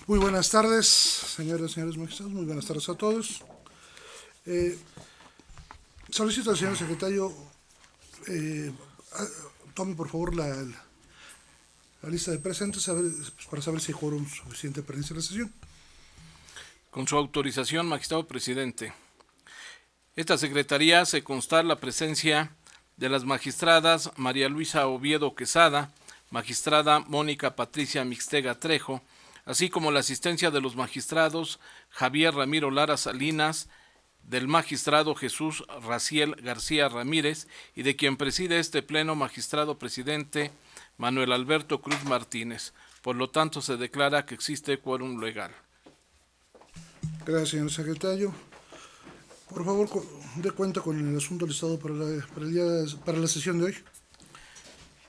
Muy buenas tardes, señoras y señores magistrados, muy buenas tardes a todos. Eh, Solicito al señor secretario, eh, tome por favor la lista de presentes para saber si hay quórum suficiente para iniciar la sesión. Con su autorización, magistrado presidente. Esta secretaría se consta la presencia de las magistradas María Luisa Oviedo Quesada, magistrada Mónica Patricia Mixtega Trejo, así como la asistencia de los magistrados Javier Ramiro Lara Salinas, del magistrado Jesús Raciel García Ramírez y de quien preside este pleno magistrado presidente Manuel Alberto Cruz Martínez. Por lo tanto, se declara que existe quórum legal. Gracias, señor secretario. Por favor, dé cuenta con el asunto listado para la sesión de hoy.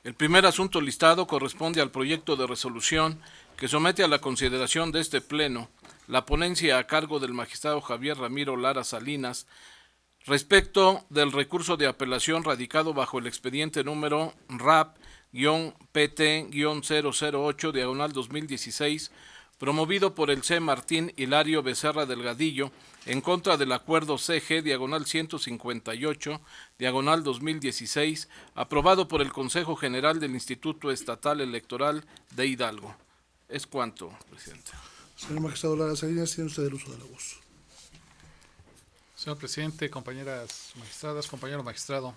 El primer asunto listado corresponde al proyecto de resolución que somete a la consideración de este pleno la ponencia a cargo del magistrado Javier Ramiro Lara Salinas respecto del recurso de apelación radicado bajo el expediente número RAP-PT-008/2016 promovido por el C. Martín Hilario Becerra Delgadillo en contra del acuerdo CG-158/2016 aprobado por el Consejo General del Instituto Estatal Electoral de Hidalgo. Es cuanto, presidente. Señor magistrado Lara Salinas, tiene usted el uso de la voz. Señor presidente, compañeras magistradas, compañero magistrado,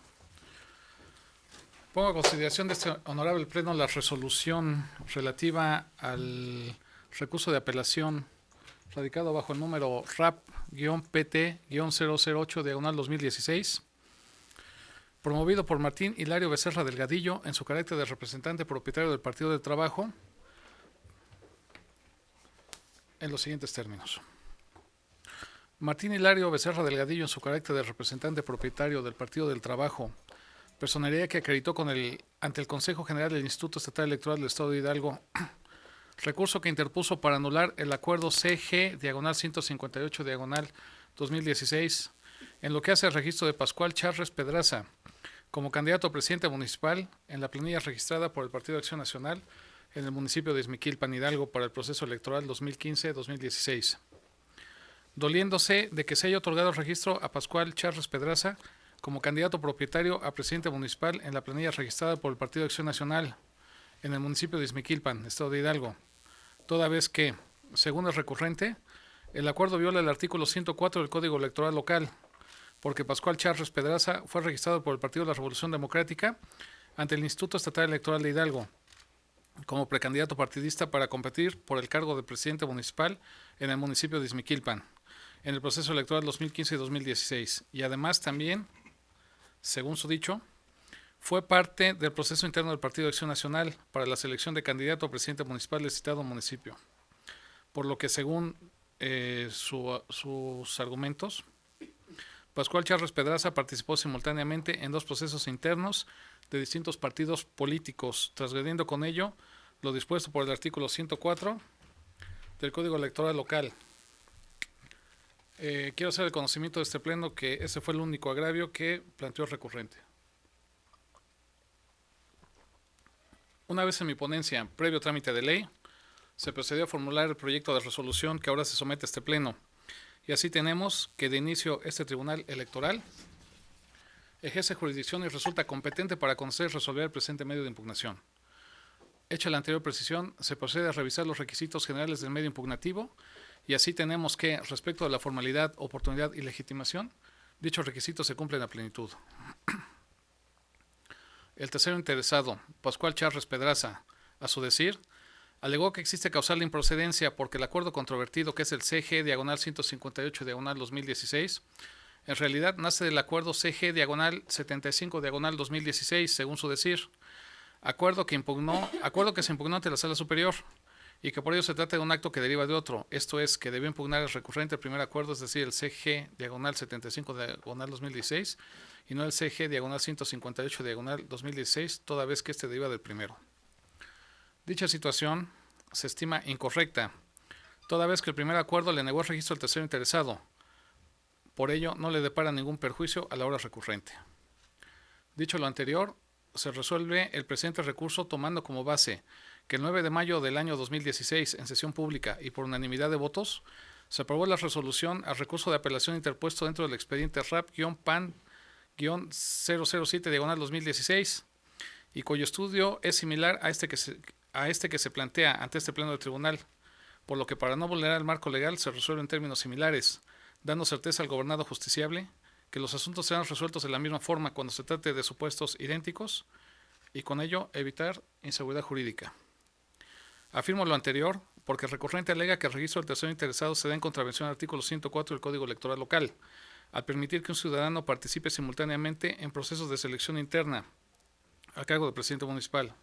pongo a consideración de este honorable pleno la resolución relativa al recurso de apelación radicado bajo el número RAP-PT-008/2016, promovido por Martín Hilario Becerra Delgadillo en su carácter de representante propietario del Partido del Trabajo, en los siguientes términos. Martín Hilario Becerra Delgadillo, en su carácter de representante propietario del Partido del Trabajo, personería que acreditó ante el Consejo General del Instituto Estatal Electoral del Estado de Hidalgo recurso que interpuso para anular el acuerdo CG-158/2016 en lo que hace al registro de Pascual Charres Pedraza como candidato a presidente municipal en la planilla registrada por el Partido de Acción Nacional en el municipio de Izmiquilpan, Hidalgo, para el proceso electoral 2015-2016. Doliéndose de que se haya otorgado el registro a Pascual Charres Pedraza como candidato propietario a presidente municipal en la planilla registrada por el Partido de Acción Nacional en el municipio de Izmiquilpan, Estado de Hidalgo, toda vez que, según el recurrente, el acuerdo viola el artículo 104 del Código Electoral local, porque Pascual Charres Pedraza fue registrado por el Partido de la Revolución Democrática ante el Instituto Estatal Electoral de Hidalgo como precandidato partidista para competir por el cargo de presidente municipal en el municipio de Izmiquilpan en el proceso electoral 2015 y 2016, y además también, según su dicho, fue parte del proceso interno del Partido de Acción Nacional para la selección de candidato a presidente municipal del citado municipio, por lo que según sus argumentos, Pascual Charres Pedraza participó simultáneamente en dos procesos internos de distintos partidos políticos, transgrediendo con ello lo dispuesto por el artículo 104 del Código Electoral local. Quiero hacer el conocimiento de este pleno que ese fue el único agravio que planteó el recurrente. Una vez en mi ponencia, previo trámite de ley, se procedió a formular el proyecto de resolución que ahora se somete a este pleno. Y así tenemos que de inicio este tribunal electoral ejerce jurisdicción y resulta competente para conocer y resolver el presente medio de impugnación. Hecha la anterior precisión, se procede a revisar los requisitos generales del medio impugnativo y así tenemos que, respecto a la formalidad, oportunidad y legitimación, dichos requisitos se cumplen a plenitud. El tercero interesado, Pascual Charres Pedraza, a su decir, alegó que existe causal de improcedencia porque el acuerdo controvertido, que es el CG-158/2016, en realidad nace del acuerdo CG-75/2016, según su decir, acuerdo que se impugnó ante la Sala Superior y que por ello se trata de un acto que deriva de otro, esto es, que debió impugnar el recurrente el primer acuerdo, es decir, el CG-75/2016, y no el CG-158/2016, toda vez que este deriva del primero. Dicha situación se estima incorrecta, toda vez que el primer acuerdo le negó el registro al tercero interesado. Por ello, no le depara ningún perjuicio a la hora recurrente. Dicho lo anterior, se resuelve el presente recurso tomando como base que el 9 de mayo del año 2016, en sesión pública y por unanimidad de votos, se aprobó la resolución al recurso de apelación interpuesto dentro del expediente RAP-PAN-007-2016 y cuyo estudio es similar a este que se plantea ante este pleno de tribunal, por lo que para no vulnerar el marco legal se resuelve en términos similares, dando certeza al gobernado justiciable que los asuntos serán resueltos de la misma forma cuando se trate de supuestos idénticos y con ello evitar inseguridad jurídica. Afirmo lo anterior porque el recurrente alega que el registro del tercero interesado se da en contravención al artículo 104 del Código Electoral Local, al permitir que un ciudadano participe simultáneamente en procesos de selección interna a cargo del presidente municipal.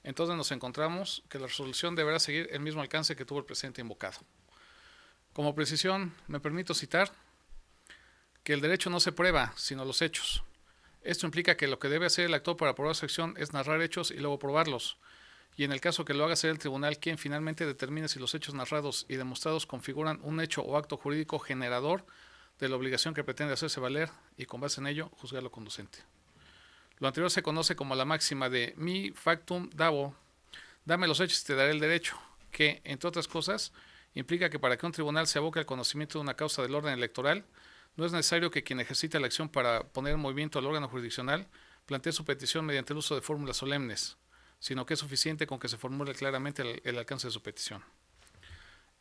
Entonces nos encontramos que la resolución deberá seguir el mismo alcance que tuvo el presidente invocado. Como precisión, me permito citar que el derecho no se prueba, sino los hechos. Esto implica que lo que debe hacer el actor para probar su acción es narrar hechos y luego probarlos, y en el caso que lo haga ser el tribunal quien finalmente determine si los hechos narrados y demostrados configuran un hecho o acto jurídico generador de la obligación que pretende hacerse valer y con base en ello juzgarlo conducente. Lo anterior se conoce como la máxima de mi factum dabo, dame los hechos y te daré el derecho, que, entre otras cosas, implica que para que un tribunal se aboque al conocimiento de una causa del orden electoral, no es necesario que quien ejercita la acción para poner en movimiento al órgano jurisdiccional plantee su petición mediante el uso de fórmulas solemnes, sino que es suficiente con que se formule claramente el alcance de su petición.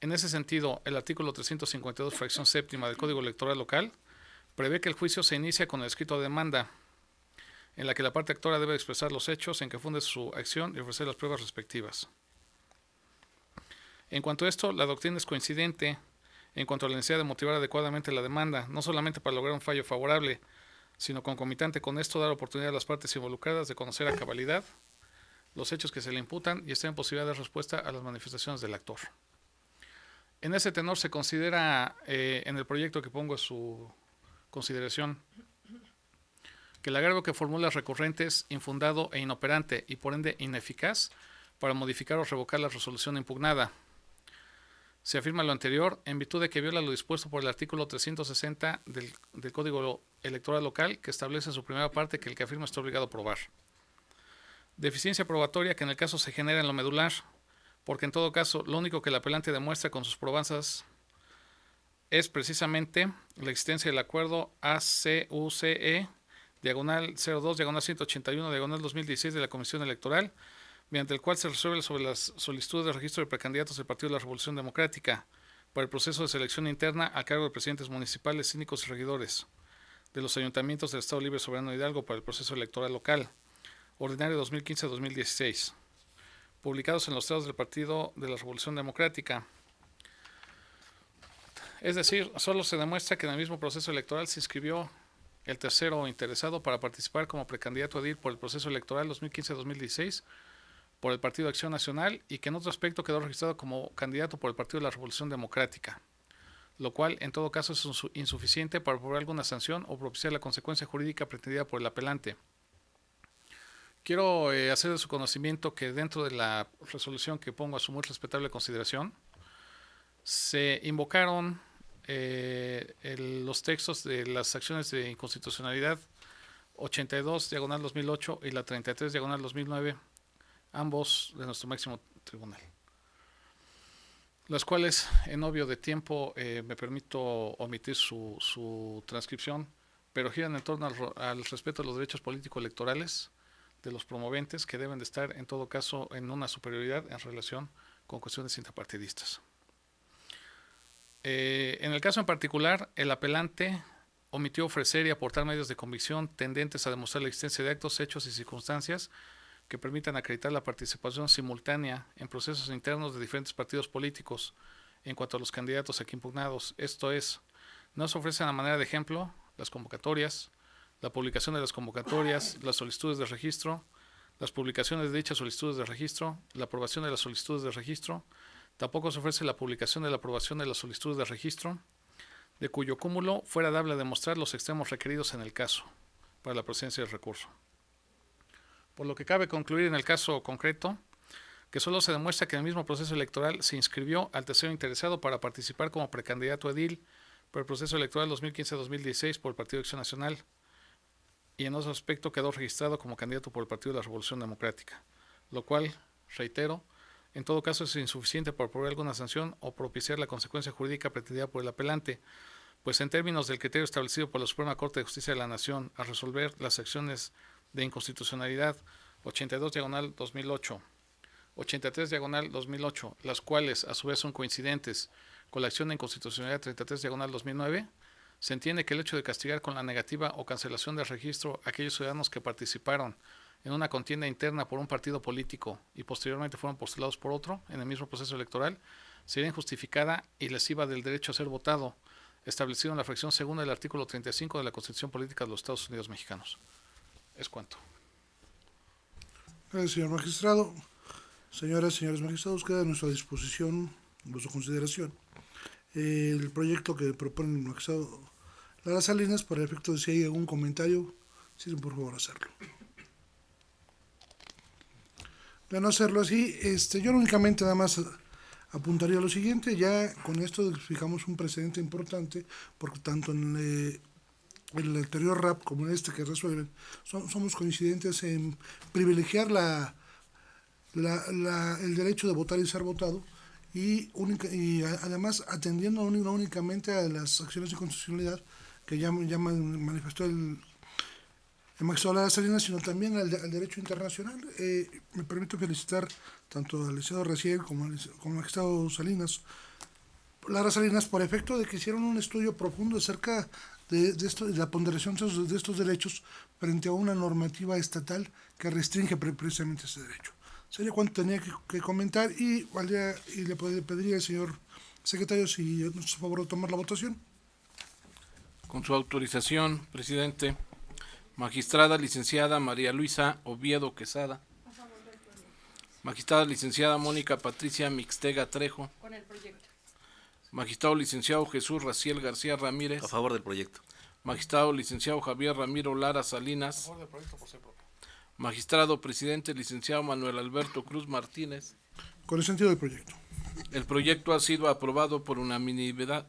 En ese sentido, el artículo 352, fracción séptima del Código Electoral Local, prevé que el juicio se inicia con el escrito de demanda, en la que la parte actora debe expresar los hechos en que funde su acción y ofrecer las pruebas respectivas. En cuanto a esto, la doctrina es coincidente en cuanto a la necesidad de motivar adecuadamente la demanda, no solamente para lograr un fallo favorable, sino concomitante con esto dar oportunidad a las partes involucradas de conocer a cabalidad los hechos que se le imputan y estar en posibilidad de respuesta a las manifestaciones del actor. En ese tenor se considera, en el proyecto que pongo a su consideración, que el agravio que formula es recurrente es infundado e inoperante y por ende ineficaz para modificar o revocar la resolución impugnada. Se afirma lo anterior en virtud de que viola lo dispuesto por el artículo 360 del Código Electoral Local, que establece en su primera parte que el que afirma está obligado a probar. Deficiencia probatoria que en el caso se genera en lo medular, porque en todo caso lo único que el apelante demuestra con sus probanzas es precisamente la existencia del acuerdo ACUCE, diagonal 02, diagonal 181, diagonal 2016 de la Comisión Electoral, mediante el cual se resuelve sobre las solicitudes de registro de precandidatos del Partido de la Revolución Democrática para el proceso de selección interna a cargo de presidentes municipales, síndicos y regidores de los ayuntamientos del Estado Libre Soberano de Hidalgo para el proceso electoral local, ordinario 2015-2016, publicados en los estados del Partido de la Revolución Democrática. Es decir, solo se demuestra que en el mismo proceso electoral se inscribió el tercero interesado para participar como precandidato a edil por el proceso electoral 2015-2016 por el Partido de Acción Nacional y que en otro aspecto quedó registrado como candidato por el Partido de la Revolución Democrática, lo cual en todo caso es insuficiente para probar alguna sanción o propiciar la consecuencia jurídica pretendida por el apelante. Quiero hacer de su conocimiento que dentro de la resolución que pongo a su muy respetable consideración, se invocaron los textos de las acciones de inconstitucionalidad 82 diagonal 2008 y la 33 diagonal 2009, ambos de nuestro máximo tribunal, las cuales en obvio de tiempo me permito omitir su transcripción, pero giran en torno al respeto a los derechos políticos electorales de los promoventes, que deben de estar en todo caso en una superioridad en relación con cuestiones interpartidistas. En el caso en particular, el apelante omitió ofrecer y aportar medios de convicción tendentes a demostrar la existencia de actos, hechos y circunstancias que permitan acreditar la participación simultánea en procesos internos de diferentes partidos políticos en cuanto a los candidatos aquí impugnados. Esto es, no se ofrecen a manera de ejemplo las convocatorias, la publicación de las convocatorias, las solicitudes de registro, las publicaciones de dichas solicitudes de registro, la aprobación de las solicitudes de registro. Tampoco se ofrece la publicación de la aprobación de las solicitudes de registro, de cuyo cúmulo fuera dable a demostrar los extremos requeridos en el caso para la procedencia del recurso. Por lo que cabe concluir en el caso concreto que solo se demuestra que en el mismo proceso electoral se inscribió al tercero interesado para participar como precandidato a edil por el proceso electoral 2015-2016 por el Partido de Acción Nacional y en otro aspecto quedó registrado como candidato por el Partido de la Revolución Democrática, lo cual, reitero, En todo caso, es insuficiente para proveer alguna sanción o propiciar la consecuencia jurídica pretendida por el apelante, pues en términos del criterio establecido por la Suprema Corte de Justicia de la Nación al resolver las acciones de inconstitucionalidad 82/2008, 83/2008, las cuales a su vez son coincidentes con la acción de inconstitucionalidad 33/2009, se entiende que el hecho de castigar con la negativa o cancelación del registro a aquellos ciudadanos que participaron en una contienda interna por un partido político y posteriormente fueron postulados por otro en el mismo proceso electoral, sería injustificada y lesiva del derecho a ser votado, establecido en la fracción segunda del artículo 35 de la Constitución Política de los Estados Unidos Mexicanos. Es cuanto. Gracias, señor magistrado. Señoras y señores magistrados, queda a nuestra disposición, a su consideración, el proyecto que propone el magistrado Lara Salinas, para el efecto de si hay algún comentario, si por favor hacerlo. De no hacerlo así, yo únicamente nada más apuntaría lo siguiente. Ya con esto fijamos un precedente importante, porque tanto en el anterior RAP como en este que resuelven, somos coincidentes en privilegiar el derecho de votar y ser votado, y además atendiendo no únicamente a las acciones de constitucionalidad que ya manifestó el magistrado Lara Salinas, sino también al derecho internacional. Me permito felicitar tanto al licenciado Raciel como al magistrado Lara Salinas, por efecto de que hicieron un estudio profundo acerca de la ponderación de estos derechos frente a una normativa estatal que restringe precisamente ese derecho. Sería cuanto tenía que comentar, y le pediría al señor secretario si nos favor de tomar la votación. Con su autorización, presidente. Magistrada licenciada María Luisa Oviedo Quesada. Magistrada licenciada Mónica Patricia Mixtega Trejo. Con el proyecto. Magistrado licenciado Jesús Raciel García Ramírez. A favor del proyecto. Magistrado licenciado Javier Ramiro Lara Salinas. A favor del proyecto por ser propio. Magistrado presidente licenciado Manuel Alberto Cruz Martínez. Con el sentido del proyecto. El proyecto ha sido aprobado por unanimidad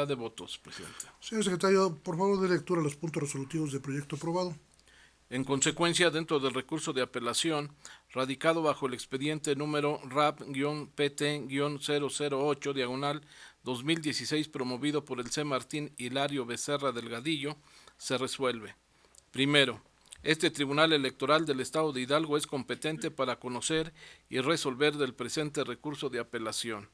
de votos, presidente. Señor secretario, por favor, de lectura a los puntos resolutivos del proyecto aprobado. En consecuencia, dentro del recurso de apelación, radicado bajo el expediente número RAP-PT-008/2016, promovido por el C. Martín Hilario Becerra Delgadillo, se resuelve. Primero, este Tribunal Electoral del Estado de Hidalgo es competente para conocer y resolver del presente recurso de apelación.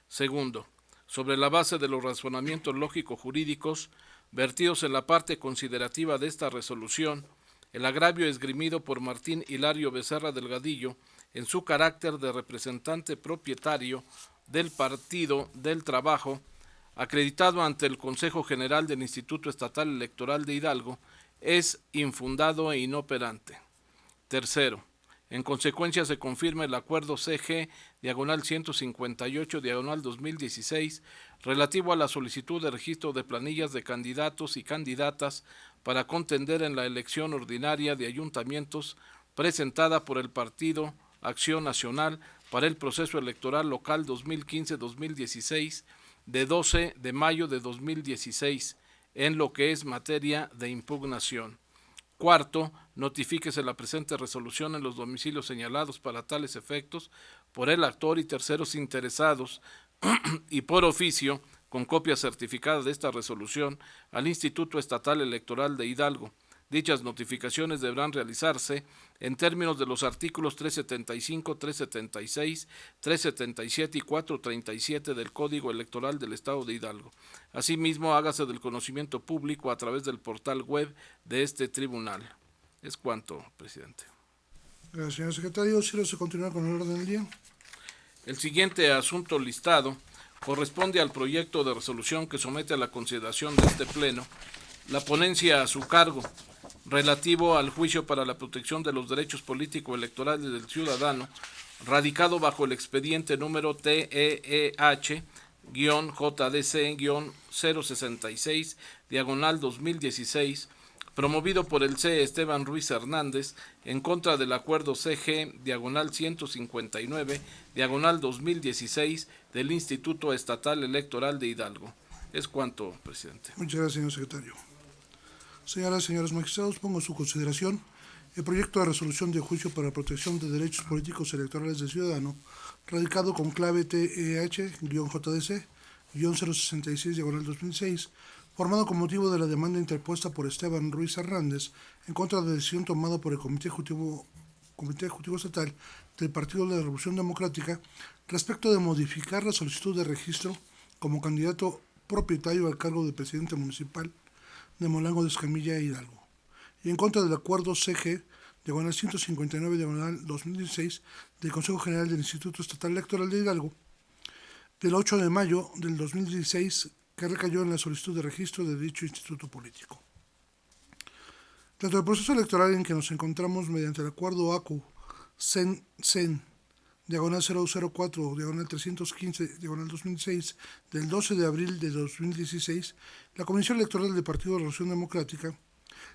Segundo, sobre la base de los razonamientos lógico-jurídicos vertidos en la parte considerativa de esta resolución, el agravio esgrimido por Martín Hilario Becerra Delgadillo en su carácter de representante propietario del Partido del Trabajo, acreditado ante el Consejo General del Instituto Estatal Electoral de Hidalgo, es infundado e inoperante. Tercero, en consecuencia se confirma el acuerdo CG-158-2016 relativo a la solicitud de registro de planillas de candidatos y candidatas para contender en la elección ordinaria de ayuntamientos presentada por el Partido Acción Nacional para el proceso electoral local 2015-2016 de 12 de mayo de 2016, en lo que es materia de impugnación. Cuarto, notifíquese la presente resolución en los domicilios señalados para tales efectos por el actor y terceros interesados y por oficio, con copia certificada de esta resolución, al Instituto Estatal Electoral de Hidalgo. Dichas notificaciones deberán realizarse en términos de los artículos 375, 376, 377 y 437 del Código Electoral del Estado de Hidalgo. Asimismo, hágase del conocimiento público a través del portal web de este tribunal. Es cuanto, presidente. Gracias, señor secretario. Si se continúa con el orden del día. El siguiente asunto listado corresponde al proyecto de resolución que somete a la consideración de este Pleno la ponencia a su cargo, relativo al juicio para la protección de los derechos político-electorales del ciudadano, radicado bajo el expediente número TEH-JDC-066-2016, promovido por el C. Esteban Ruiz Hernández, en contra del acuerdo CG-159-2016 del Instituto Estatal Electoral de Hidalgo. Es cuanto, presidente. Muchas gracias, señor secretario. Señoras y señores magistrados, pongo a su consideración el proyecto de resolución de juicio para protección de derechos políticos electorales del ciudadano, radicado con clave TEH-JDC-066-2006, formado con motivo de la demanda interpuesta por Esteban Ruiz Hernández en contra de la decisión tomada por el Comité Ejecutivo Estatal del Partido de la Revolución Democrática respecto de modificar la solicitud de registro como candidato propietario al cargo de presidente municipal de Molango de Escamilla, Hidalgo, y en contra del acuerdo CG diagonal 159 diagonal 2016 del Consejo General del Instituto Estatal Electoral de Hidalgo del 8 de mayo del 2016, que recayó en la solicitud de registro de dicho instituto político. Tanto el proceso electoral en que nos encontramos mediante el acuerdo ACU-CEN diagonal 004 diagonal 315 diagonal 2006 del 12 de abril de 2016, la Comisión Electoral del Partido de la Revolución Democrática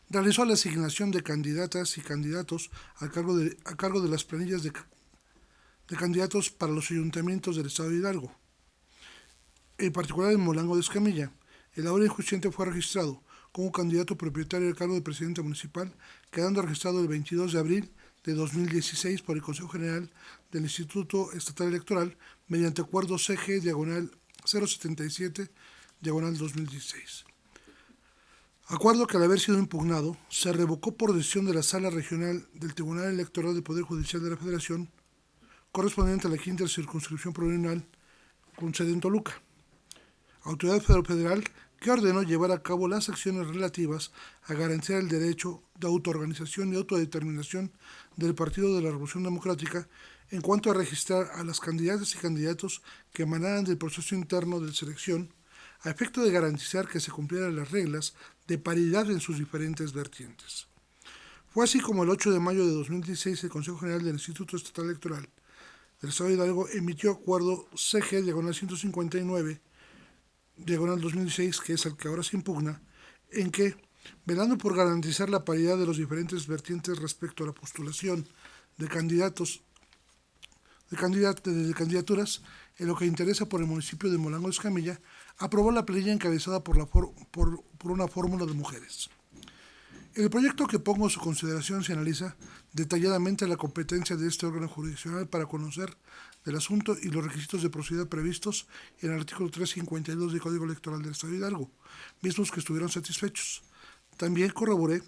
realizó la asignación de candidatas y candidatos a cargo de las planillas de candidatos para los ayuntamientos del estado de Hidalgo. En particular en Molango de Escamilla, el ahora injuiciante fue registrado como candidato propietario del cargo de presidente municipal, quedando registrado el 22 de abril de 2016 por el Consejo General del Instituto Estatal Electoral mediante acuerdo CG diagonal 077 diagonal 2016. Acuerdo que al haber sido impugnado se revocó por decisión de la Sala Regional del Tribunal Electoral del Poder Judicial de la Federación, correspondiente a la quinta circunscripción plurinominal con sede en Toluca. Autoridad Federal que ordenó llevar a cabo las acciones relativas a garantizar el derecho de autoorganización y autodeterminación del Partido de la Revolución Democrática en cuanto a registrar a las candidatas y candidatos que emanaran del proceso interno de selección, a efecto de garantizar que se cumplieran las reglas de paridad en sus diferentes vertientes. Fue así como el 8 de mayo de 2016 el Consejo General del Instituto Estatal Electoral del Estado de Hidalgo emitió acuerdo CG diagonal 159 diagonal 2016, que es el que ahora se impugna, en que, velando por garantizar la paridad de los diferentes vertientes respecto a la postulación de candidaturas, en lo que interesa por el municipio de Molango de Escamilla, aprobó la planilla encabezada por una fórmula de mujeres. En el proyecto que pongo a su consideración se analiza detalladamente la competencia de este órgano jurisdiccional para conocer del asunto y los requisitos de procedimiento previstos en el artículo 352 del Código Electoral del Estado de Hidalgo, mismos que estuvieron satisfechos. También corroboré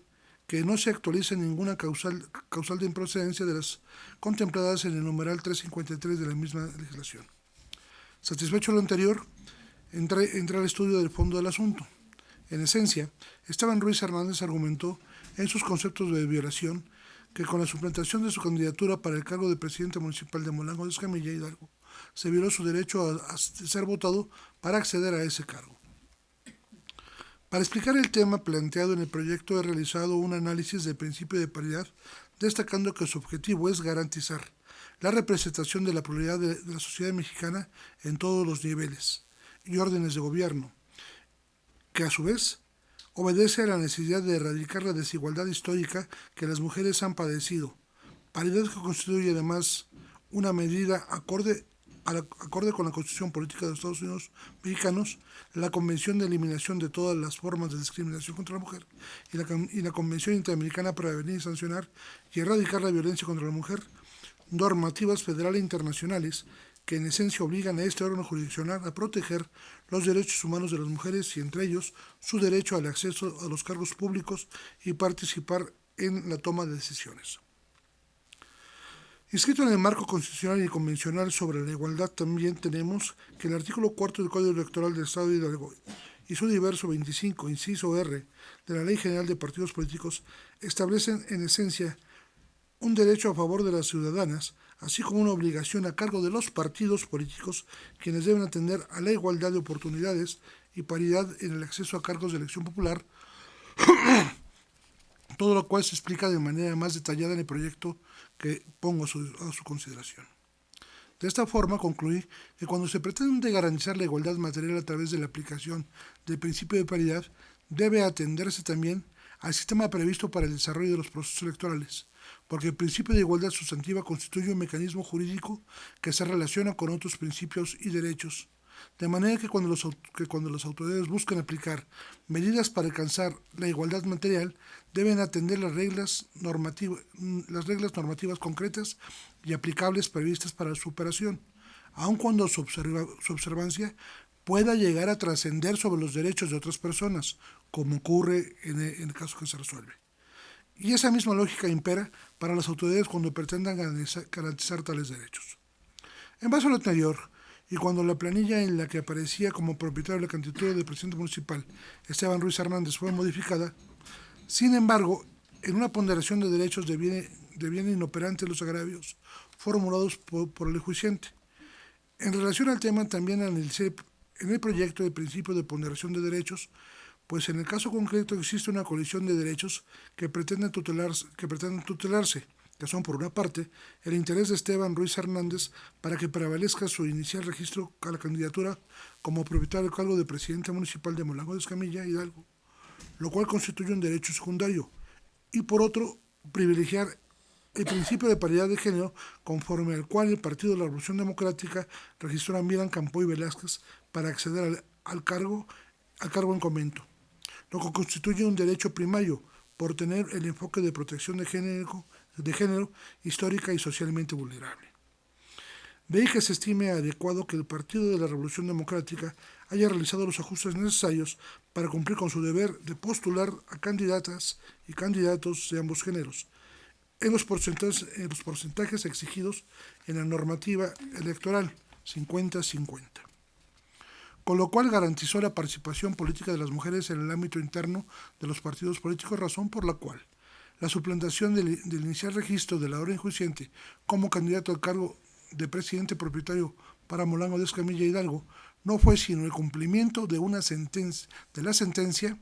que no se actualiza ninguna causal de improcedencia de las contempladas en el numeral 353 de la misma legislación. Satisfecho lo anterior, entré al estudio del fondo del asunto. En esencia, Esteban Ruiz Hernández argumentó en sus conceptos de violación que con la suplantación de su candidatura para el cargo de presidente municipal de Molango de Escamilla, Hidalgo, se violó su derecho a ser votado para acceder a ese cargo. Para explicar el tema planteado en el proyecto he realizado un análisis del principio de paridad, destacando que su objetivo es garantizar la representación de la pluralidad de la sociedad mexicana en todos los niveles y órdenes de gobierno, que a su vez obedece a la necesidad de erradicar la desigualdad histórica que las mujeres han padecido, paridad que constituye además una medida acorde con la Constitución Política de los Estados Unidos Mexicanos, la Convención de Eliminación de todas las formas de discriminación contra la mujer y la Convención Interamericana para prevenir, sancionar y erradicar la violencia contra la mujer, normativas federales e internacionales que en esencia obligan a este órgano jurisdiccional a proteger los derechos humanos de las mujeres y entre ellos su derecho al acceso a los cargos públicos y participar en la toma de decisiones. Inscrito en el marco constitucional y convencional sobre la igualdad también tenemos que el artículo 4 del Código Electoral del Estado de Hidalgo y su diverso 25, inciso R, de la Ley General de Partidos Políticos establecen en esencia un derecho a favor de las ciudadanas, así como una obligación a cargo de los partidos políticos, quienes deben atender a la igualdad de oportunidades y paridad en el acceso a cargos de elección popular, todo lo cual se explica de manera más detallada en el proyecto que pongo a su consideración. De esta forma concluí que cuando se pretende garantizar la igualdad material a través de la aplicación del principio de paridad, debe atenderse también al sistema previsto para el desarrollo de los procesos electorales, porque el principio de igualdad sustantiva constituye un mecanismo jurídico que se relaciona con otros principios y derechos, de manera que cuando las autoridades buscan aplicar medidas para alcanzar la igualdad material, deben atender las reglas normativas concretas y aplicables previstas para su operación, aun cuando su observancia pueda llegar a trascender sobre los derechos de otras personas, como ocurre en el caso que se resuelve. Y esa misma lógica impera para las autoridades cuando pretendan garantizar tales derechos. En base a lo anterior, y cuando la planilla en la que aparecía como propietario de la candidatura del presidente municipal, Esteban Ruiz Hernández, fue modificada, sin embargo, en una ponderación de derechos deviene inoperante los agravios formulados por el enjuiciante. En relación al tema, también analicé en el proyecto el principio de ponderación de derechos, pues en el caso concreto existe una colisión de derechos que pretenden tutelarse, que son, por una parte, el interés de Esteban Ruiz Hernández para que prevalezca su inicial registro a la candidatura como propietario del cargo de presidente municipal de Molango de Escamilla, Hidalgo, lo cual constituye un derecho secundario, y por otro, privilegiar el principio de paridad de género, conforme al cual el Partido de la Revolución Democrática registró a Miriam Campoy Velázquez para acceder al cargo en convento, lo que constituye un derecho primario por tener el enfoque de protección de género histórica y socialmente vulnerable. De ahí que se estime adecuado que el Partido de la Revolución Democrática haya realizado los ajustes necesarios para cumplir con su deber de postular a candidatas y candidatos de ambos géneros, en los porcentajes exigidos en la normativa electoral 50-50, con lo cual garantizó la participación política de las mujeres en el ámbito interno de los partidos políticos, razón por la cual la suplantación del inicial registro de la ahora enjuiciante como candidato al cargo de presidente propietario para Molango de Escamilla, Hidalgo, no fue sino el cumplimiento de la sentencia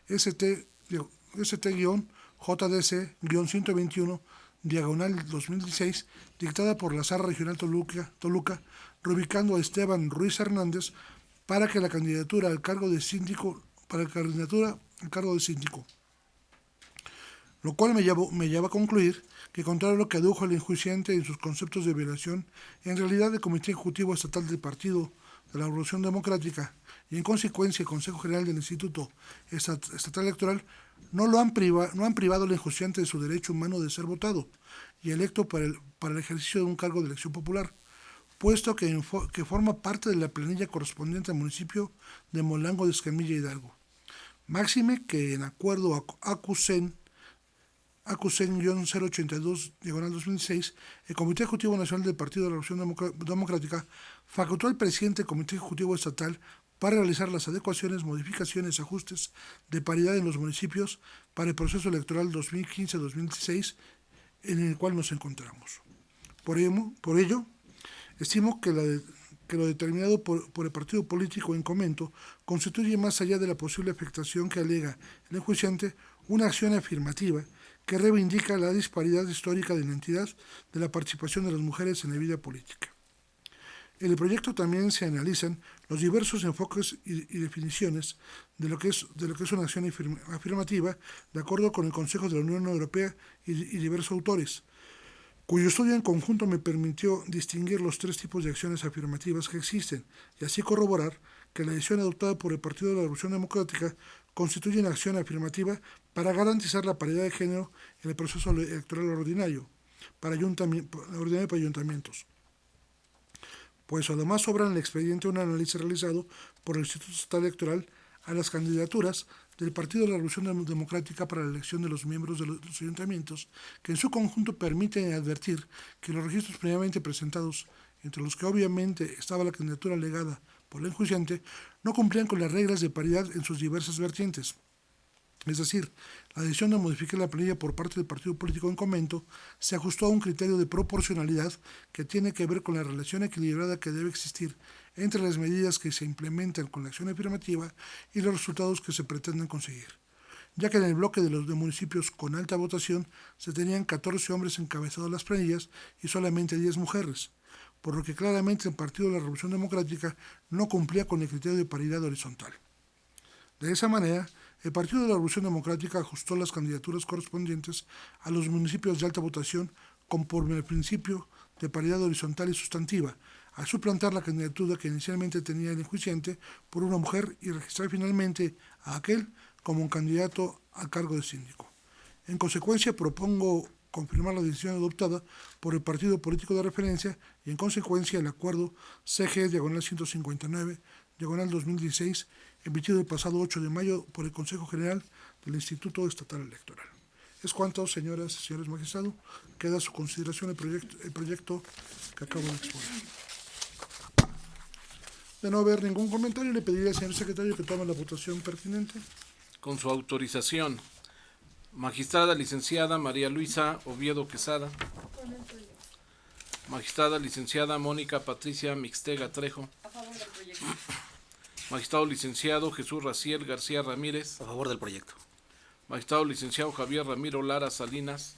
ST-JDC-121, diagonal 2016, dictada por la Sala Regional Toluca, reubicando a Esteban Ruiz Hernández para la candidatura al cargo de síndico, lo cual me lleva a concluir que, contrario a lo que adujo el enjuiciante en sus conceptos de violación, en realidad el Comité Ejecutivo Estatal del Partido de la Revolución Democrática y en consecuencia el Consejo General del Instituto Estatal Electoral no han privado al enjuiciante de su derecho humano de ser votado y electo para el ejercicio de un cargo de elección popular, puesto que forma parte de la planilla correspondiente al municipio de Molango de Escamilla, Hidalgo. Máxime que, en acuerdo a ACUSEN-082, diagonal 2006, el Comité Ejecutivo Nacional del Partido de la Revolución Democrática facultó al presidente del Comité Ejecutivo Estatal para realizar las adecuaciones, modificaciones, ajustes de paridad en los municipios para el proceso electoral 2015-2016 en el cual nos encontramos. Por ello, estimo que lo determinado por el partido político en comento constituye, más allá de la posible afectación que alega el enjuiciante, una acción afirmativa que reivindica la disparidad histórica de la entidad de la participación de las mujeres en la vida política. En el proyecto también se analizan los diversos enfoques y definiciones de lo que es una acción afirmativa, de acuerdo con el Consejo de la Unión Europea y diversos autores, cuyo estudio en conjunto me permitió distinguir los tres tipos de acciones afirmativas que existen y así corroborar que la decisión adoptada por el Partido de la Revolución Democrática constituye una acción afirmativa para garantizar la paridad de género en el proceso electoral ordinario para ayuntamientos. Pues además sobra en el expediente un análisis realizado por el Instituto Estatal Electoral a las candidaturas del Partido de la Revolución Democrática para la elección de los miembros de los ayuntamientos, que en su conjunto permiten advertir que los registros previamente presentados, entre los que obviamente estaba la candidatura alegada por el enjuiciante, no cumplían con las reglas de paridad en sus diversas vertientes. Es decir, la decisión de modificar la planilla por parte del partido político en comento se ajustó a un criterio de proporcionalidad que tiene que ver con la relación equilibrada que debe existir entre las medidas que se implementan con la acción afirmativa y los resultados que se pretenden conseguir, ya que en el bloque de municipios con alta votación se tenían 14 hombres encabezados las planillas y solamente 10 mujeres, por lo que claramente el Partido de la Revolución Democrática no cumplía con el criterio de paridad horizontal. De esa manera, el Partido de la Revolución Democrática ajustó las candidaturas correspondientes a los municipios de alta votación conforme al principio de paridad horizontal y sustantiva, al suplantar la candidatura que inicialmente tenía el enjuiciante por una mujer y registrar finalmente a aquel como un candidato al cargo de síndico. En consecuencia, propongo confirmar la decisión adoptada por el partido político de referencia y, en consecuencia, el acuerdo CG/159/2016, emitido el pasado 8 de mayo por el Consejo General del Instituto Estatal Electoral. Es cuanto, señoras y señores magistrados, queda a su consideración el proyecto que acabo de exponer. De no haber ningún comentario, le pediría al señor secretario que tome la votación pertinente. Con su autorización, magistrada licenciada María Luisa Oviedo Quesada. Magistrada licenciada Mónica Patricia Mixtega Trejo. A favor del proyecto. Magistrado licenciado Jesús Raciel García Ramírez. A favor del proyecto. Magistrado licenciado Javier Ramiro Lara Salinas.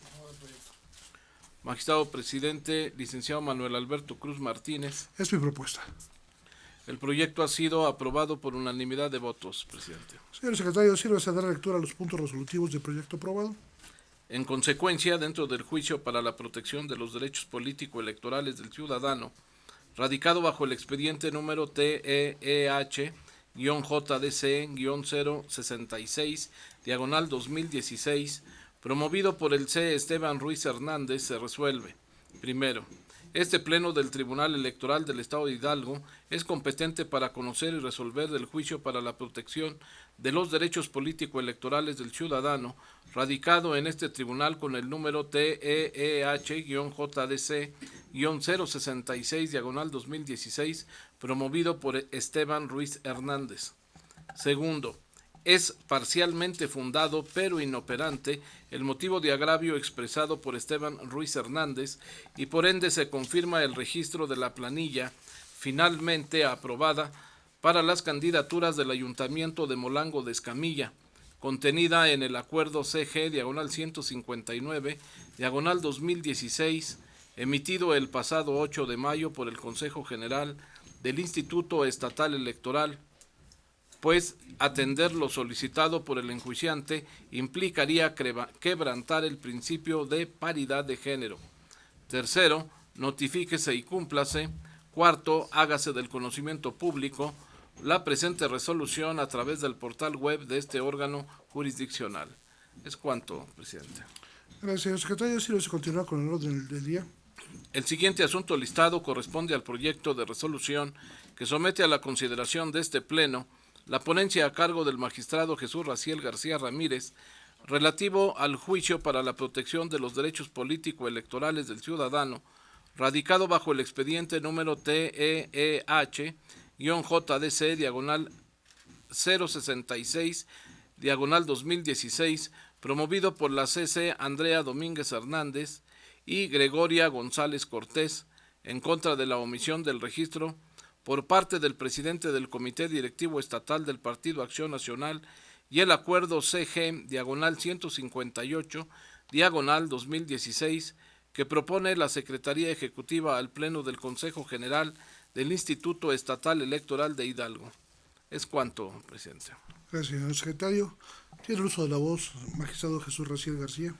Magistrado presidente licenciado Manuel Alberto Cruz Martínez. Es mi propuesta. El proyecto ha sido aprobado por unanimidad de votos, presidente. Señor secretario, sírvase a dar lectura a los puntos resolutivos del proyecto aprobado. En consecuencia, dentro del juicio para la protección de los derechos político-electorales del ciudadano, radicado bajo el expediente número TEH-JDC-066, promovido por el C. Esteban Ruiz Hernández, se resuelve. Primero, este pleno del Tribunal Electoral del Estado de Hidalgo es competente para conocer y resolver del juicio para la protección de los derechos político-electorales del ciudadano, radicado en este tribunal con el número TEH-JDC-066-2016, promovido por Esteban Ruiz Hernández. Segundo, es parcialmente fundado pero inoperante el motivo de agravio expresado por Esteban Ruiz Hernández y por ende se confirma el registro de la planilla finalmente aprobada para las candidaturas del Ayuntamiento de Molango de Escamilla, contenida en el acuerdo CG/159/2016, emitido el pasado 8 de mayo por el Consejo General del Instituto Estatal Electoral, pues atender lo solicitado por el enjuiciante implicaría quebrantar el principio de paridad de género. Tercero, notifíquese y cúmplase. Cuarto, hágase del conocimiento público la presente resolución a través del portal web de este órgano jurisdiccional. Es cuanto, presidente. Gracias, señor secretario. Si se continúa con el orden del día. El siguiente asunto listado corresponde al proyecto de resolución que somete a la consideración de este pleno la ponencia a cargo del magistrado Jesús Raciel García Ramírez, relativo al juicio para la protección de los derechos político-electorales del ciudadano, radicado bajo el expediente número TEH-JDC-066-2016, promovido por la CC Andrea Domínguez Hernández y Gregoria González Cortés, en contra de la omisión del registro por parte del presidente del Comité Directivo Estatal del Partido Acción Nacional y el acuerdo CG/158/2016 que propone la Secretaría Ejecutiva al Pleno del Consejo General del Instituto Estatal Electoral de Hidalgo. Es cuanto, presidente. Gracias, señor secretario. Tiene el uso de la voz, magistrado Jesús Raciel García.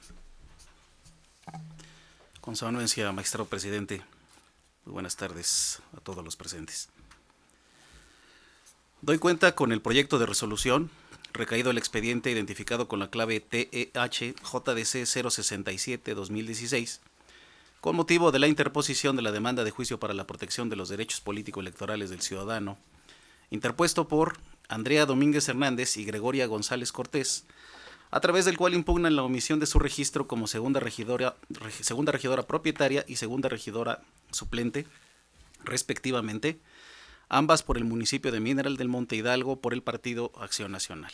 Con su anuencia, magistrado presidente. Muy buenas tardes a todos los presentes. Doy cuenta con el proyecto de resolución recaído el expediente identificado con la clave TEH-JDC-067-2016 con motivo de la interposición de la demanda de juicio para la protección de los derechos político-electorales del ciudadano, interpuesto por Andrea Domínguez Hernández y Gregoria González Cortés, a través del cual impugnan la omisión de su registro como segunda regidora propietaria y segunda regidora suplente, respectivamente, ambas por el municipio de Mineral del Monte Hidalgo por el Partido Acción Nacional.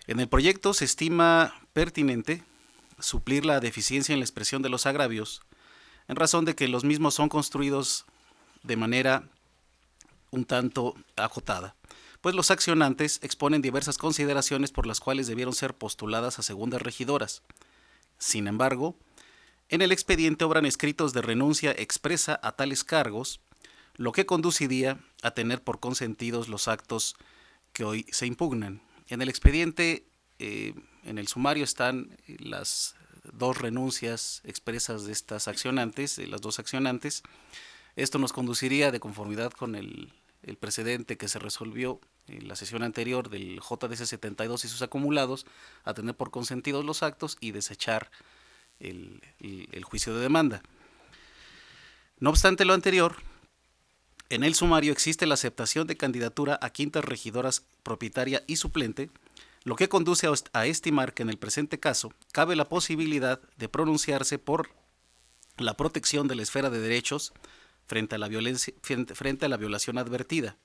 En el proyecto se estima pertinente suplir la deficiencia en la expresión de los agravios, en razón de que los mismos son construidos de manera un tanto acotada, pues los accionantes exponen diversas consideraciones por las cuales debieron ser postuladas a segundas regidoras. Sin embargo, en el expediente obran escritos de renuncia expresa a tales cargos, lo que conduciría a tener por consentidos los actos que hoy se impugnan. En el expediente, en el sumario, están las 2 renuncias expresas de estas accionantes, de las 2 accionantes. Esto nos conduciría, de conformidad con el precedente que se resolvió en la sesión anterior del JDC 72 y sus acumulados, a tener por consentidos los actos y desechar el juicio de demanda. No obstante lo anterior, en el sumario existe la aceptación de candidatura a quintas regidoras propietaria y suplente, lo que conduce a estimar que en el presente caso cabe la posibilidad de pronunciarse por la protección de la esfera de derechos frente a la violación advertida,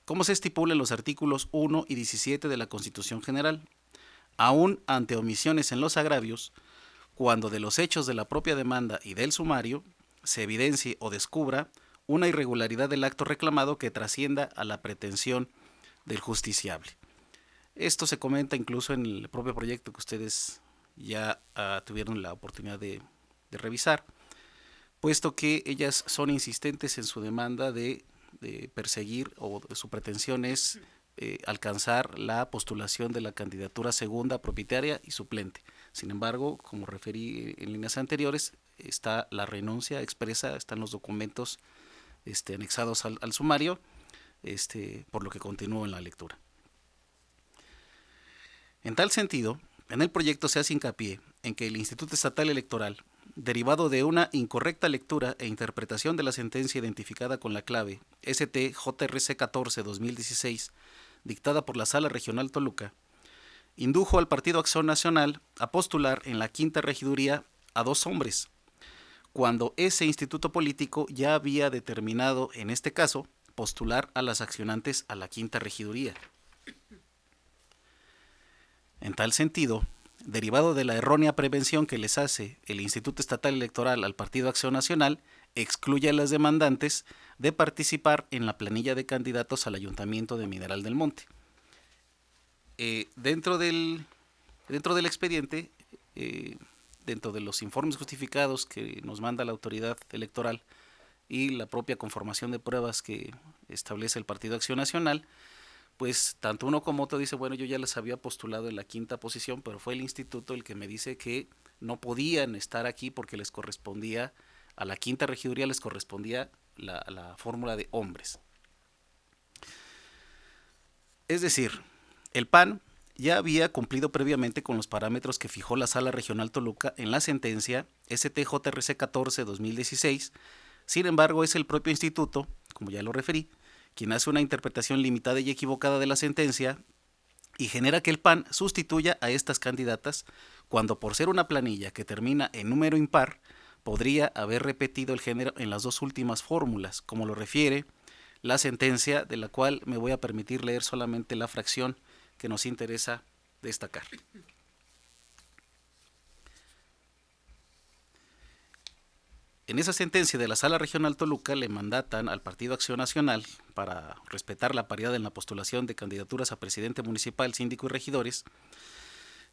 como se estipula en los artículos 1 y 17 de la Constitución General, aún ante omisiones en los agravios, cuando de los hechos de la propia demanda y del sumario se evidencie o descubra una irregularidad del acto reclamado que trascienda a la pretensión del justiciable. Esto se comenta incluso en el propio proyecto que ustedes ya tuvieron la oportunidad de revisar, puesto que ellas son insistentes en su demanda de perseguir, o su pretensión es alcanzar la postulación de la candidatura segunda, propietaria y suplente. Sin embargo, como referí en líneas anteriores, está la renuncia expresa, están los documentos anexados al sumario, por lo que continúo en la lectura. En tal sentido, en el proyecto se hace hincapié en que el Instituto Estatal Electoral, derivado de una incorrecta lectura e interpretación de la sentencia identificada con la clave ST-JRC 14-2016, dictada por la Sala Regional Toluca, indujo al Partido Acción Nacional a postular en la quinta regiduría a 2 hombres, cuando ese instituto político ya había determinado, en este caso, postular a las accionantes a la quinta regiduría. En tal sentido, derivado de la errónea prevención que les hace el Instituto Estatal Electoral al Partido Acción Nacional, excluye a las demandantes de participar en la planilla de candidatos al Ayuntamiento de Mineral del Monte. Dentro del expediente, dentro de los informes justificados que nos manda la autoridad electoral y la propia conformación de pruebas que establece el Partido Acción Nacional, pues tanto uno como otro dice, bueno, yo ya les había postulado en la quinta posición, pero fue el instituto el que me dice que no podían estar aquí porque les correspondía, a la quinta regiduría les correspondía la fórmula de hombres. Es decir, el PAN ya había cumplido previamente con los parámetros que fijó la Sala Regional Toluca en la sentencia ST-JRC 14-2016, sin embargo es el propio instituto, como ya lo referí, quien hace una interpretación limitada y equivocada de la sentencia y genera que el PAN sustituya a estas candidatas cuando, por ser una planilla que termina en número impar, podría haber repetido el género en las 2 últimas fórmulas, como lo refiere la sentencia, de la cual me voy a permitir leer solamente la fracción que nos interesa destacar. En esa sentencia de la Sala Regional Toluca le mandatan al Partido Acción Nacional, para respetar la paridad en la postulación de candidaturas a presidente municipal, síndico y regidores,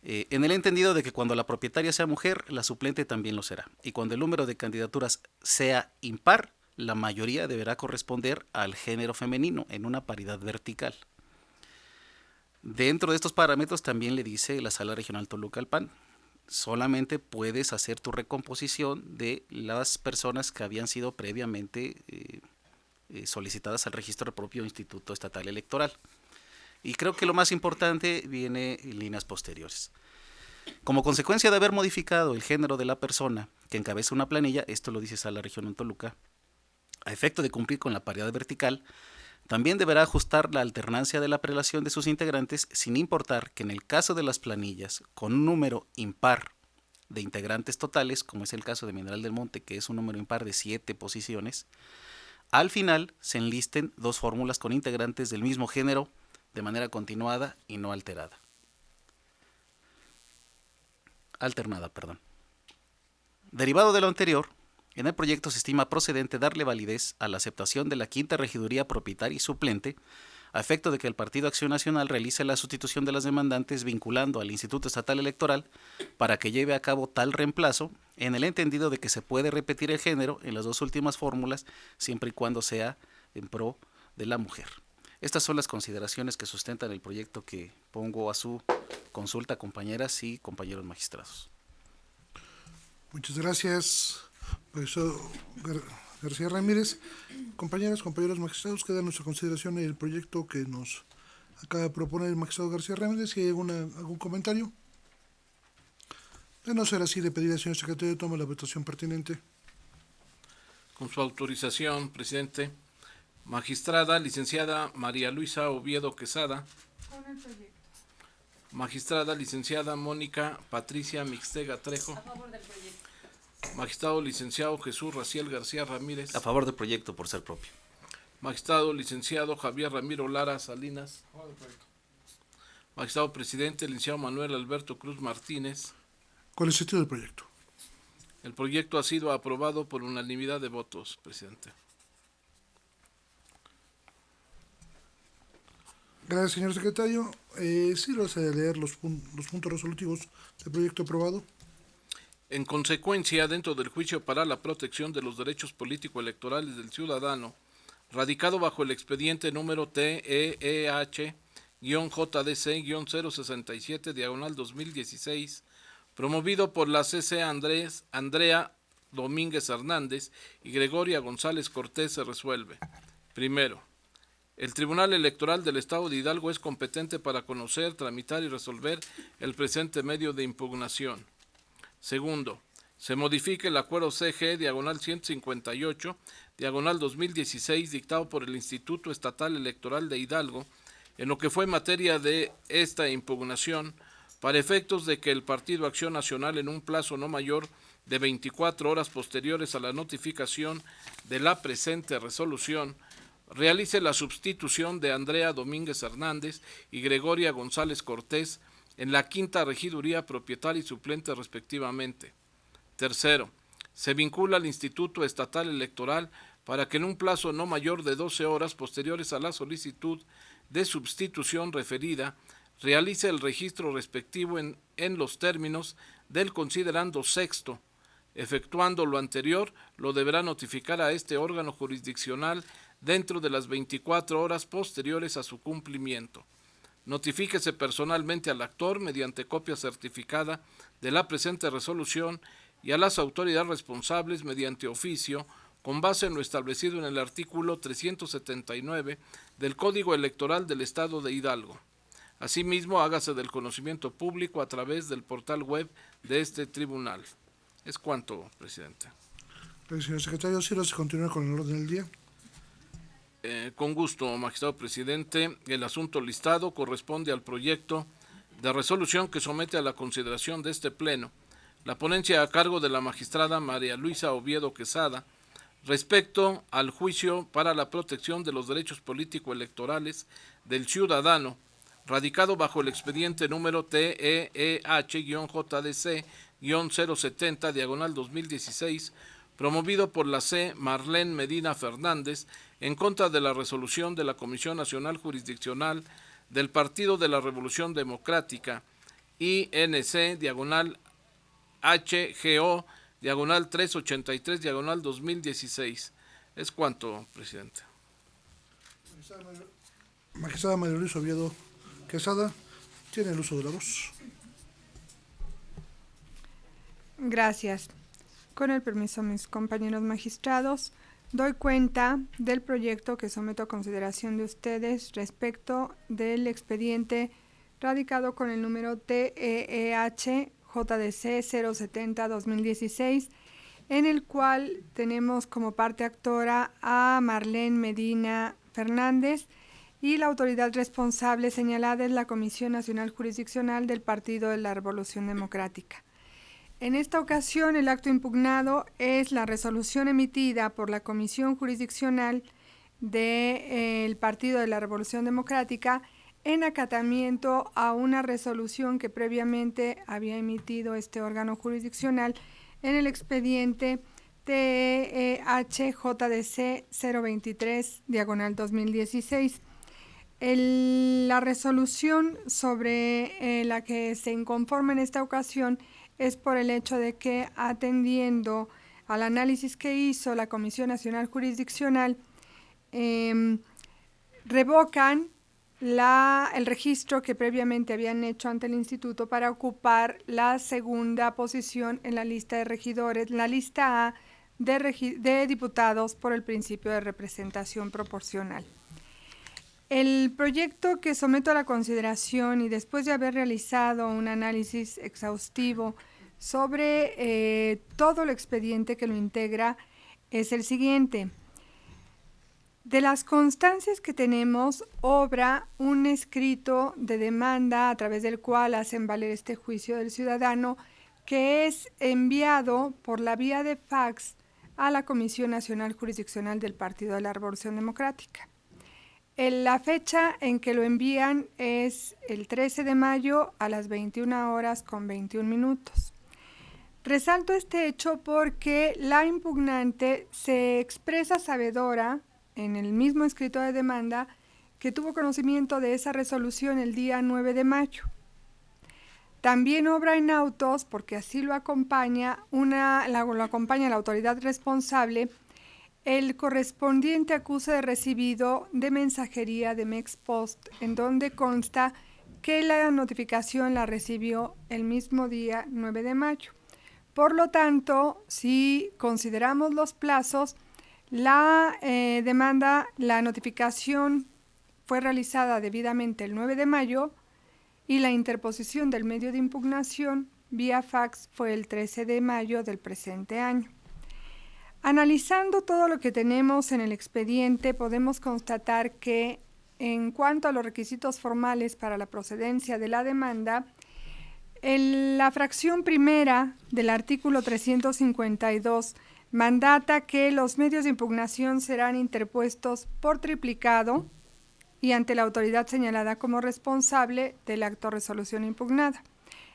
en el entendido de que cuando la propietaria sea mujer, la suplente también lo será. Y cuando el número de candidaturas sea impar, la mayoría deberá corresponder al género femenino en una paridad vertical. Dentro de estos parámetros también le dice la Sala Regional Toluca al PAN, solamente puedes hacer tu recomposición de las personas que habían sido previamente solicitadas al registro del propio Instituto Estatal Electoral. Y creo que lo más importante viene en líneas posteriores. Como consecuencia de haber modificado el género de la persona que encabeza una planilla, esto lo dice Sala Regional Toluca, a efecto de cumplir con la paridad vertical, también deberá ajustar la alternancia de la prelación de sus integrantes, sin importar que en el caso de las planillas con un número impar de integrantes totales, como es el caso de Mineral del Monte, que es un número impar de 7 posiciones, al final se enlisten 2 fórmulas con integrantes del mismo género de manera continuada y no alternada. Derivado de lo anterior, en el proyecto se estima procedente darle validez a la aceptación de la quinta regiduría propietaria y suplente, a efecto de que el Partido Acción Nacional realice la sustitución de las demandantes vinculando al Instituto Estatal Electoral para que lleve a cabo tal reemplazo, en el entendido de que se puede repetir el género en las 2 últimas fórmulas, siempre y cuando sea en pro de la mujer. Estas son las consideraciones que sustentan el proyecto que pongo a su consulta, compañeras y compañeros magistrados. Muchas gracias, profesor García Ramírez. Compañeros magistrados, queda a nuestra consideración el proyecto que nos acaba de proponer el magistrado García Ramírez. Si hay algún comentario. De no ser así, le pediría al señor secretario tome la votación pertinente. Con su autorización, presidente, magistrada licenciada María Luisa Oviedo Quesada. Con el proyecto. Magistrada licenciada Mónica Patricia Mixtega Trejo. A favor del proyecto. Magistrado licenciado Jesús Raciel García Ramírez. A favor del proyecto por ser propio. Magistrado licenciado Javier Ramiro Lara Salinas. Magistrado presidente licenciado Manuel Alberto Cruz Martínez. ¿Cuál es el sentido del proyecto? El proyecto ha sido aprobado por unanimidad de votos, presidente. Gracias, señor secretario. Sí, lo hace leer los puntos resolutivos del proyecto aprobado. En consecuencia, dentro del juicio para la protección de los derechos político-electorales del ciudadano, radicado bajo el expediente número TEEH-JDC-067-2016, promovido por la CC Andrea Domínguez Hernández y Gregoria González Cortés, se resuelve. Primero, el Tribunal Electoral del Estado de Hidalgo es competente para conocer, tramitar y resolver el presente medio de impugnación. Segundo, se modifica el acuerdo CG /158 /2016 dictado por el Instituto Estatal Electoral de Hidalgo en lo que fue materia de esta impugnación para efectos de que el Partido Acción Nacional en un plazo no mayor de 24 horas posteriores a la notificación de la presente resolución realice la sustitución de Andrea Domínguez Hernández y Gregoria González Cortés en la quinta regiduría propietaria y suplente respectivamente. Tercero, se vincula al Instituto Estatal Electoral para que en un plazo no mayor de 12 horas posteriores a la solicitud de sustitución referida, realice el registro respectivo en los términos del considerando sexto. Efectuando lo anterior, lo deberá notificar a este órgano jurisdiccional dentro de las 24 horas posteriores a su cumplimiento. Notifíquese personalmente al actor mediante copia certificada de la presente resolución y a las autoridades responsables mediante oficio con base en lo establecido en el artículo 379 del Código Electoral del Estado de Hidalgo. Asimismo, hágase del conocimiento público a través del portal web de este tribunal. Es cuanto, presidente. Gracias, señor secretario. Sí, se continúa con el orden del día. Con gusto, magistrado presidente. El asunto listado corresponde al proyecto de resolución que somete a la consideración de este pleno la ponencia a cargo de la magistrada María Luisa Oviedo Quesada respecto al juicio para la protección de los derechos político-electorales del ciudadano, radicado bajo el expediente número TEEH-JDC-070-2016, promovido por la C. Marlene Medina Fernández, en contra de la resolución de la Comisión Nacional Jurisdiccional del Partido de la Revolución Democrática, INC-HGO-383-2016. Es cuanto, presidente. Magistrada María Luisa Oviedo Quesada, tiene el uso de la voz. Gracias. Con el permiso de mis compañeros magistrados, doy cuenta del proyecto que someto a consideración de ustedes respecto del expediente radicado con el número TEEH-JDC-070-2016, en el cual tenemos como parte actora a Marlene Medina Fernández y la autoridad responsable señalada es la Comisión Nacional Jurisdiccional del Partido de la Revolución Democrática. En esta ocasión, el acto impugnado es la resolución emitida por la Comisión Jurisdiccional del Partido de la Revolución Democrática en acatamiento a una resolución que previamente había emitido este órgano jurisdiccional en el expediente TEEH-JDC-023-2016. La resolución sobre la que se inconforma en esta ocasión es por el hecho de que, atendiendo al análisis que hizo la Comisión Nacional Jurisdiccional, revocan el registro que previamente habían hecho ante el instituto para ocupar la segunda posición en la lista de regidores, la lista A de diputados por el principio de representación proporcional. El proyecto que someto a la consideración y después de haber realizado un análisis exhaustivo sobre todo el expediente que lo integra es el siguiente. De las constancias que tenemos, obra un escrito de demanda a través del cual hacen valer este juicio del ciudadano, que es enviado por la vía de fax a la Comisión Nacional Jurisdiccional del Partido de la Revolución Democrática. La fecha en que lo envían es el 13 de mayo a las 21:21. Resalto este hecho porque la impugnante se expresa sabedora en el mismo escrito de demanda que tuvo conocimiento de esa resolución el día 9 de mayo. También obra en autos, porque así lo acompaña, lo acompaña la autoridad responsable, el correspondiente acuse de recibido de mensajería de Mexpost, en donde consta que la notificación la recibió el mismo día 9 de mayo. Por lo tanto, si consideramos los plazos, la notificación fue realizada debidamente el 9 de mayo y la interposición del medio de impugnación vía fax fue el 13 de mayo del presente año. Analizando todo lo que tenemos en el expediente, podemos constatar que en cuanto a los requisitos formales para la procedencia de la demanda, en la fracción primera del artículo 352 mandata que los medios de impugnación serán interpuestos por triplicado y ante la autoridad señalada como responsable del acto de resolución impugnada.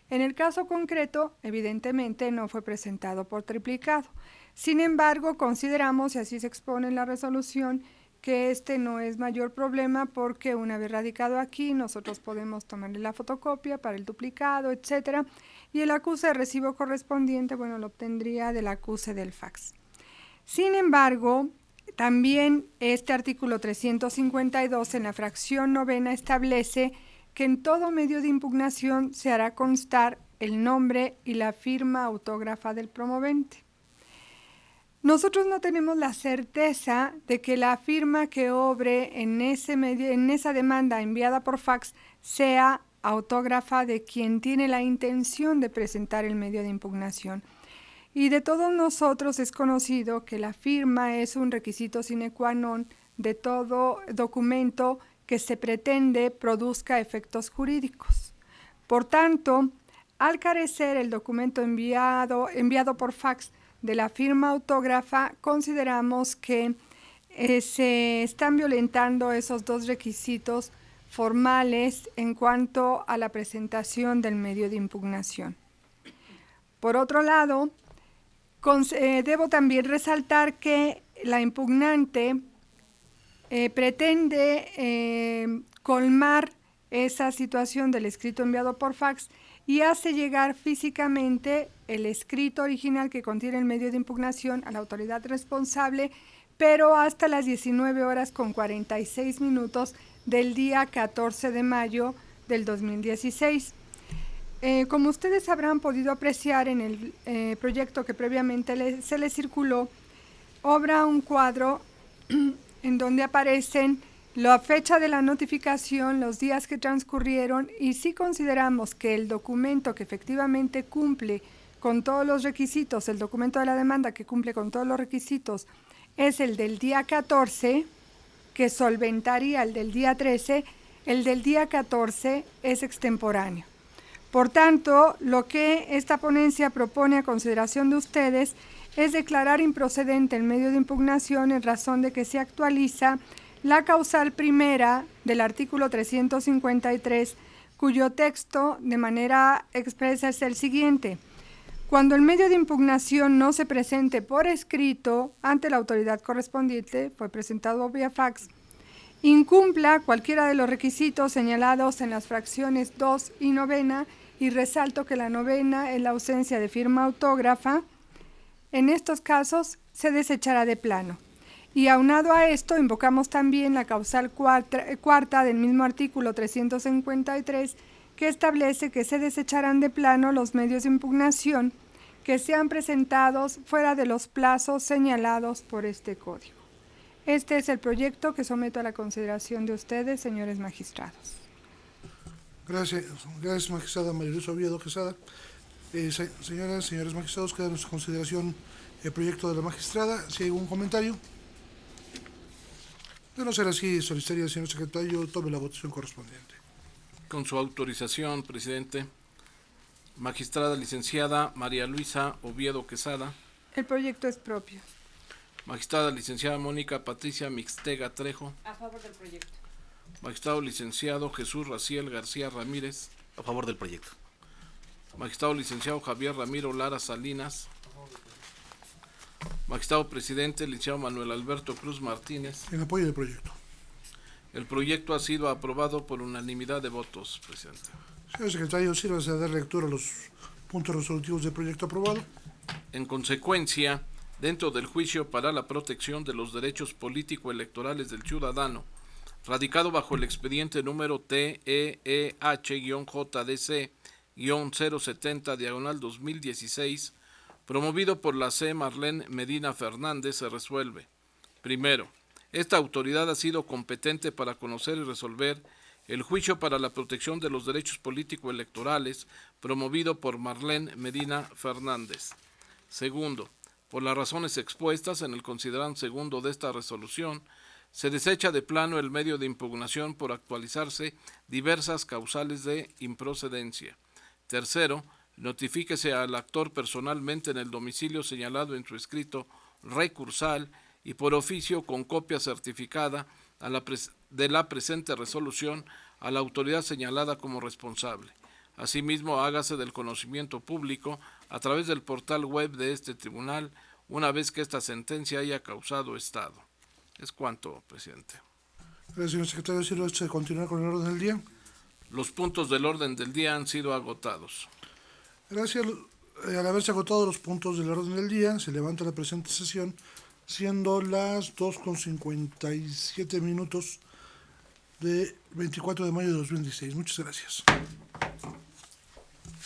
En el caso concreto, evidentemente no fue presentado por triplicado. Sin embargo, consideramos, y así se expone en la resolución, que este no es mayor problema porque una vez radicado aquí, nosotros podemos tomarle la fotocopia para el duplicado, etcétera, y el acuse de recibo correspondiente, bueno, lo obtendría del acuse del fax. Sin embargo, también este artículo 352 en la fracción novena establece que en todo medio de impugnación se hará constar el nombre y la firma autógrafa del promovente. Nosotros no tenemos la certeza de que la firma que obre en esa demanda enviada por fax sea autógrafa de quien tiene la intención de presentar el medio de impugnación. Y de todos nosotros es conocido que la firma es un requisito sine qua non de todo documento que se pretende produzca efectos jurídicos. Por tanto, al carecer el documento enviado por fax de la firma autógrafa, consideramos que se están violentando esos dos requisitos formales en cuanto a la presentación del medio de impugnación. Por otro lado, debo también resaltar que la impugnante pretende colmar esa situación del escrito enviado por fax y hace llegar físicamente el escrito original que contiene el medio de impugnación a la autoridad responsable, pero hasta las 19:46 del día 14 de mayo del 2016. Como ustedes habrán podido apreciar en el proyecto que previamente se les circuló, obra un cuadro en donde aparecen la fecha de la notificación, los días que transcurrieron, y si consideramos que el documento que efectivamente cumple con todos los requisitos, el documento de la demanda que cumple con todos los requisitos, es el del día 14, que solventaría el del día 13, el del día 14 es extemporáneo. Por tanto, lo que esta ponencia propone a consideración de ustedes es declarar improcedente el medio de impugnación en razón de que se actualiza la causal primera del artículo 353, cuyo texto de manera expresa es el siguiente: cuando el medio de impugnación no se presente por escrito ante la autoridad correspondiente, fue presentado vía fax, incumpla cualquiera de los requisitos señalados en las fracciones 2 y novena, y resalto que la novena es la ausencia de firma autógrafa, en estos casos se desechará de plano. Y aunado a esto, invocamos también la causal cuarta del mismo artículo 353, que establece que se desecharán de plano los medios de impugnación que sean presentados fuera de los plazos señalados por este código. Este es el proyecto que someto a la consideración de ustedes, señores magistrados. Gracias, magistrada María Luisa Oviedo Quesada. Señoras, señores magistrados, queda en nuestra consideración el proyecto de la magistrada. Si hay algún comentario. De no ser así, solicitaría al señor secretario tome la votación correspondiente. Con su autorización, presidente. Magistrada licenciada María Luisa Oviedo Quesada. El proyecto es propio. Magistrada licenciada Mónica Patricia Mixtega Trejo. A favor del proyecto. Magistrado licenciado Jesús Raciel García Ramírez. A favor del proyecto. Magistrado licenciado Javier Ramiro Lara Salinas. Magistrado presidente licenciado Manuel Alberto Cruz Martínez. En apoyo del proyecto. El proyecto ha sido aprobado por unanimidad de votos, presidente. Señor secretario, sírvase a dar lectura a los puntos resolutivos del proyecto aprobado. En consecuencia, dentro del juicio para la protección de los derechos político-electorales del ciudadano, radicado bajo el expediente número TEEH-JDC-070-2016, promovido por la C. Marlene Medina Fernández, se resuelve. Primero, esta autoridad ha sido competente para conocer y resolver el juicio para la protección de los derechos político-electorales promovido por Marlene Medina Fernández. Segundo, por las razones expuestas en el considerando segundo de esta resolución, se desecha de plano el medio de impugnación por actualizarse diversas causales de improcedencia. Tercero, notifíquese al actor personalmente en el domicilio señalado en su escrito recursal y por oficio con copia certificada de la presente resolución a la autoridad señalada como responsable. Asimismo, hágase del conocimiento público a través del portal web de este tribunal una vez que esta sentencia haya causado estado. Es cuanto, presidente. Gracias, señor secretario. Sírvase a continuar con el orden del día. Los puntos del orden del día han sido agotados. Gracias. Al haberse agotado los puntos del orden del día, se levanta la presente sesión, siendo las 2:57 de 24 de mayo de 2016. Muchas gracias.